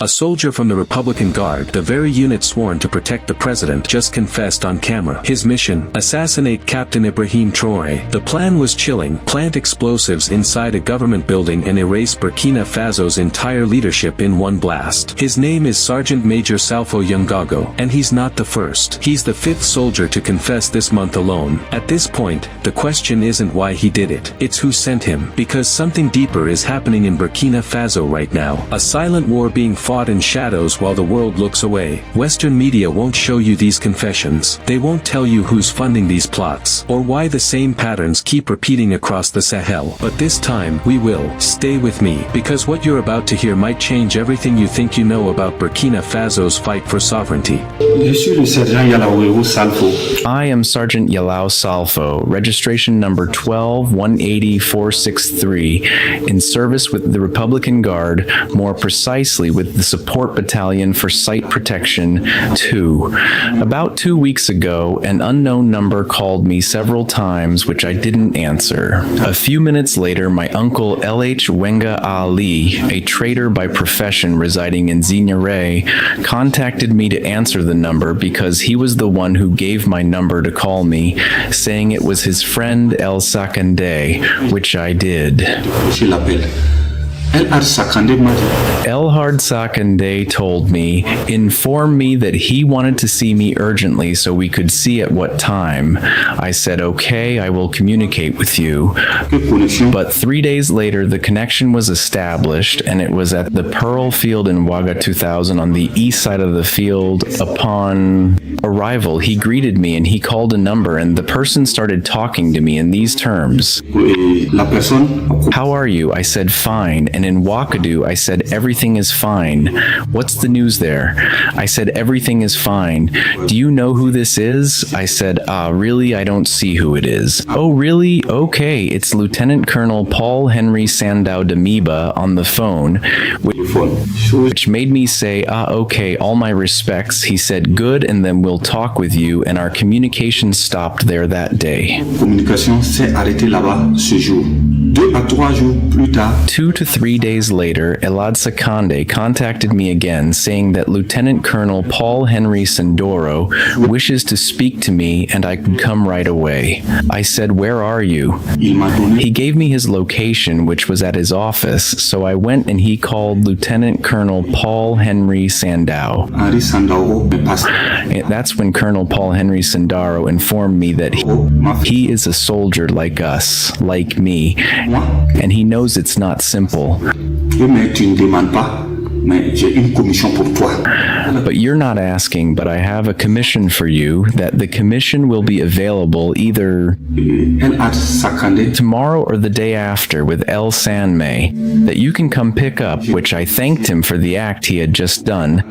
A soldier from the Republican Guard, the very unit sworn to protect the president, just confessed on camera. His mission: assassinate Captain Ibrahim Traoré. The plan was chilling: plant explosives inside a government building and erase Burkina Faso's entire leadership in one blast. His name is Sergeant Major Salfo Yungago, and he's not the first. He's the 5th soldier to confess this month alone. At this point, the question isn't why he did it, it's who sent him. Because something deeper is happening in Burkina Faso right now. A silent war being fought in shadows while the world looks away. Western media won't show you these confessions. They won't tell you who's funding these plots, or why the same patterns keep repeating across the Sahel. But this time, we will. Stay with me, because what you're about to hear might change everything you think you know about Burkina Faso's fight for sovereignty. I am Sergeant Yalao Salfo, registration number 12180463, in service with the Republican Guard, more precisely with the Support Battalion for Site Protection 2. About 2 weeks ago, an unknown number called me several times, which I didn't answer. A few minutes later, my uncle L.H. Wenga Ali, a trader by profession residing in Zignare, contacted me to answer the number because he was the one who gave my number to call me, saying it was his friend El Sakande, which I did. Elhard Sakande told me, inform me that he wanted to see me urgently so we could see at what time. I said, okay, I will communicate with you. But 3 days later, the connection was established, and it was at the Pearl Field in Ouaga 2000 on the east side of the field. Upon arrival, he greeted me and he called a number, and the person started talking to me in these terms. How are you? I said, fine. And in Wakadu, I said, everything is fine. What's the news there? I said, everything is fine. Do you know who this is? I said, really? I don't see who it is. Oh, really? Okay, it's Lieutenant Colonel Paul Henry Sandow Damiba on the phone, which made me say, okay, all my respects. He said, good, and then we'll talk with you, and our communication stopped there that day. 2 to 3 days later, Elad Sakande contacted me again, saying that Lieutenant Colonel Paul Henry Sandoro wishes to speak to me and I could come right away. I said, where are you? He gave me his location, which was at his office, so I went and he called Lieutenant Colonel Paul Henry Sandow. That's when Colonel Paul Henry Sandaro informed me that he is a soldier like us, like me, and he knows it's not simple. But you're not asking, but I have a commission for you, that the commission will be available either tomorrow or the day after with El Sanme, that you can come pick up, which I thanked him for the act he had just done.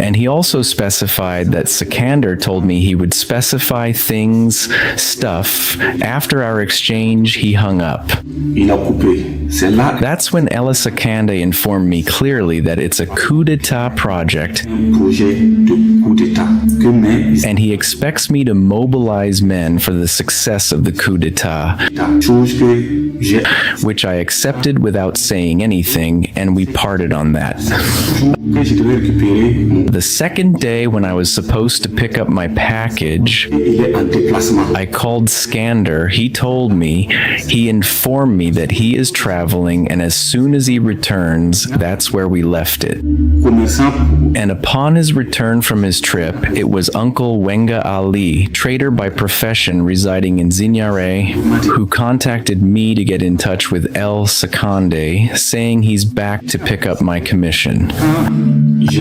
And he also specified that Sikander told me he would specify stuff. After our exchange, he hung up. That's when Ella Sikander informed me clearly that it's a coup d'etat project, and he expects me to mobilize men for the success of the coup d'etat, which I accepted without saying anything, and we parted on that. The second day, when I was supposed to pick up my package, I called Skander. He told me, he informed me that he is traveling, and as soon as he returns, that's where we left it. And upon his return from his trip, it was Uncle Wenga Ali, trader by profession residing in Zignare, who contacted me to get in touch with El Sakande, saying he's back to pick up my commission.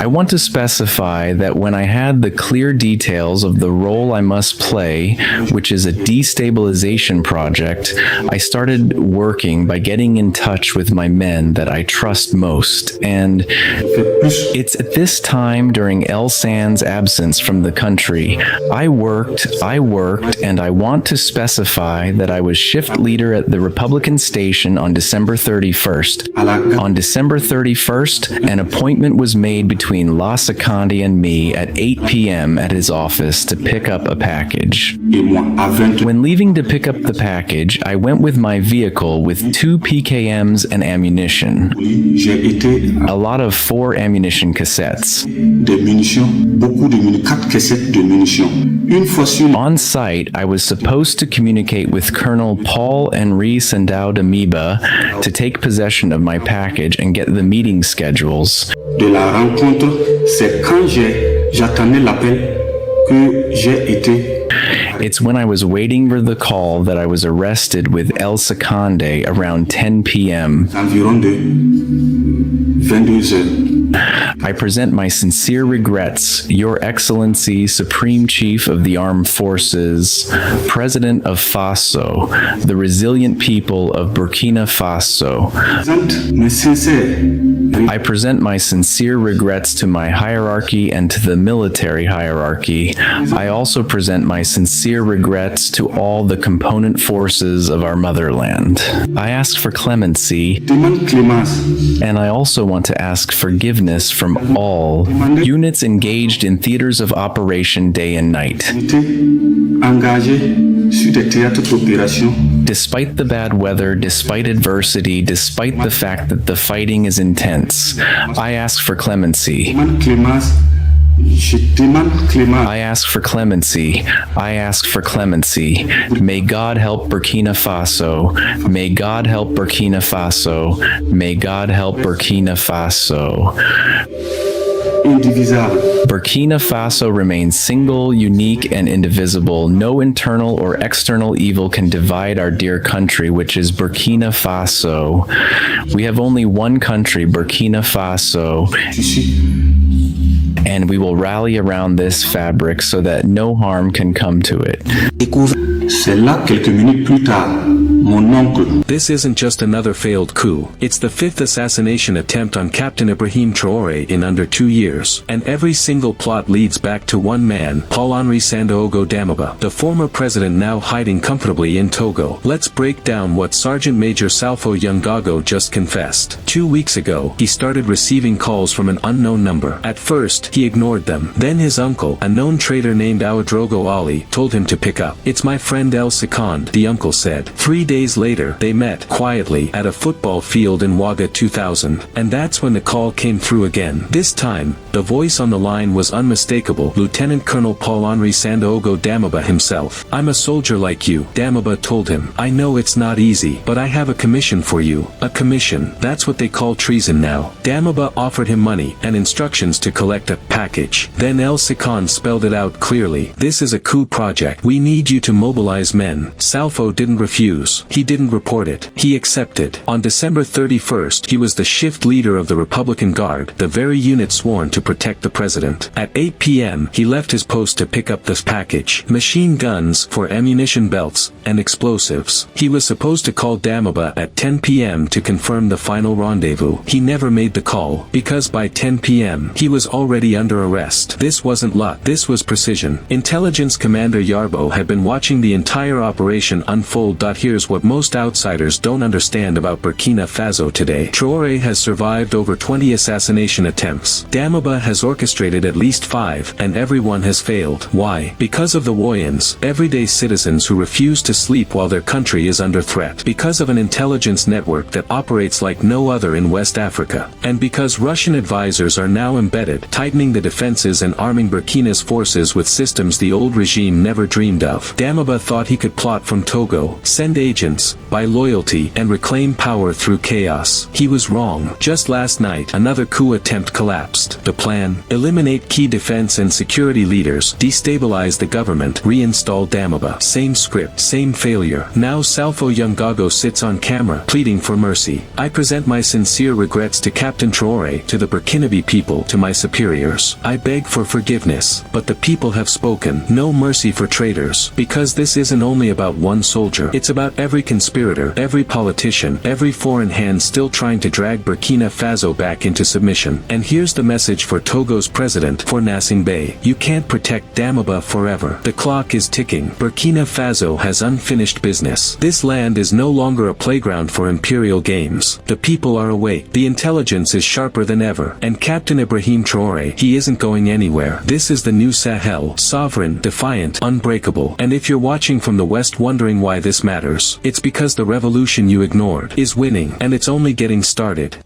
I want to specify that when I had the clear details of the role I must play, which is a destabilization project, I started working by getting in touch with my men that I trust most. And it's at this time during El San's absence from the country, I worked, and I want to specify that I was shift leader at the Republican station on December 31st. On December 31st, an appointment was made between La Sakandi and me at 8 p.m. at his office to pick up a package. When leaving to pick up the package, I went with my vehicle with 2 PK AKMs and ammunition. J'ai été A lot of 4 ammunition cassettes. des munitions, beaucoup de munitions, 4 cassettes de munitions. Une fois sur On site, I was supposed to communicate with Colonel Paul-Henri Sendao Damiba to take possession of my package and get the meeting schedules. de la rencontre, c'est quand j'attendais l'appel que j'ai été. It's when I was waiting for the call that I was arrested with El Secande around 10 p.m. Environ de 22 heures. I present my sincere regrets, Your Excellency, Supreme Chief of the Armed Forces, President of Faso, the resilient people of Burkina Faso. Présente mes sincères I present my sincere regrets to my hierarchy and to the military hierarchy. I also present my sincere regrets to all the component forces of our motherland. I ask for clemency, demande clémence. and I also want to ask forgiveness from all units engaged in theaters of operation day and night. J'étais engagé sur des théâtres d'opération. Despite the bad weather, despite adversity, despite the fact that the fighting is intense, I ask for clemency. Demande clémence. Je demande clémence. I ask for clemency. I ask for clemency. May God help Burkina Faso. May God help Burkina Faso. May God help Burkina Faso. Indivisible. Burkina Faso remains single, unique, and indivisible. No internal or external evil can divide our dear country, which is Burkina Faso. We have only one country, Burkina Faso, and we will rally around this fabric so that no harm can come to it. C'est là, quelques minutes plus tard, mon oncle. This isn't just another failed coup, it's the 5th assassination attempt on Captain Ibrahim Traoré in under 2 years, and every single plot leads back to one man, Paul-Henri Sandaogo Damiba, the former president now hiding comfortably in Togo. Let's break down what Sergeant Major Salfo Yungago just confessed. 2 weeks ago, he started receiving calls from an unknown number. At first, he ignored them. Then his uncle, a known trader named Ouedraogo Ali, told him to pick up. It's my friend El Second, the uncle said. 3 days later, they met, quietly, at a football field in Ouaga 2000, and that's when the call came through again. This time, the voice on the line was unmistakable, Lieutenant Colonel Paul-Henri Sandaogo Damiba himself. I'm a soldier like you, Damiba told him. I know it's not easy, but I have a commission for you. A commission, that's what they call treason now. Damiba offered him money and instructions to collect a package. Then El Second spelled it out clearly. This is a coup project. We need you to mobilize men. Salfo didn't refuse. He didn't report it. He accepted. On December 31st, he was the shift leader of the Republican Guard, the very unit sworn to protect the president. At 8 p.m., he left his post to pick up this package. Machine guns, for ammunition belts, and explosives. He was supposed to call Damiba at 10 p.m. to confirm the final rendezvous. He never made the call, because by 10 p.m., he was already under arrest. This wasn't luck. This was precision. Intelligence Commander Yarbo had been watching the entire operation unfold. Here's what most outsiders don't understand about Burkina Faso today. Traoré has survived over 20 assassination attempts. Damiba has orchestrated at least 5, and everyone has failed. Why? Because of the Woyans, everyday citizens who refuse to sleep while their country is under threat. Because of an intelligence network that operates like no other in West Africa. And because Russian advisors are now embedded, tightening the defenses and arming Burkina's forces with systems the old regime never dreamed of. Damiba thought he could plot from Togo, send agents, buy loyalty, and reclaim power through chaos. He was wrong. Just last night, another coup attempt collapsed. The plan? Eliminate key defense and security leaders, destabilize the government, reinstall Damiba. Same script, same failure. Now Salfo Yungago sits on camera, pleading for mercy. I present my sincere regrets to Captain Traoré, to the Burkinabe people, to my superiors. I beg for forgiveness, but the people have spoken. No mercy for traitors, because this isn't only about one soldier. It's about every conspirator, every politician, every foreign hand still trying to drag Burkina Faso back into submission. And here's the message for Togo's president, for Nassing Bey. You can't protect Damiba forever. The clock is ticking. Burkina Faso has unfinished business. This land is no longer a playground for imperial games. The people are awake. The intelligence is sharper than ever. And Captain Ibrahim Traoré, he isn't going anywhere. This is the new Sahel, sovereign, defiant, unbreakable. And if you're watching from the West wondering why this matters, It's because the revolution you ignored is winning, and it's only getting started.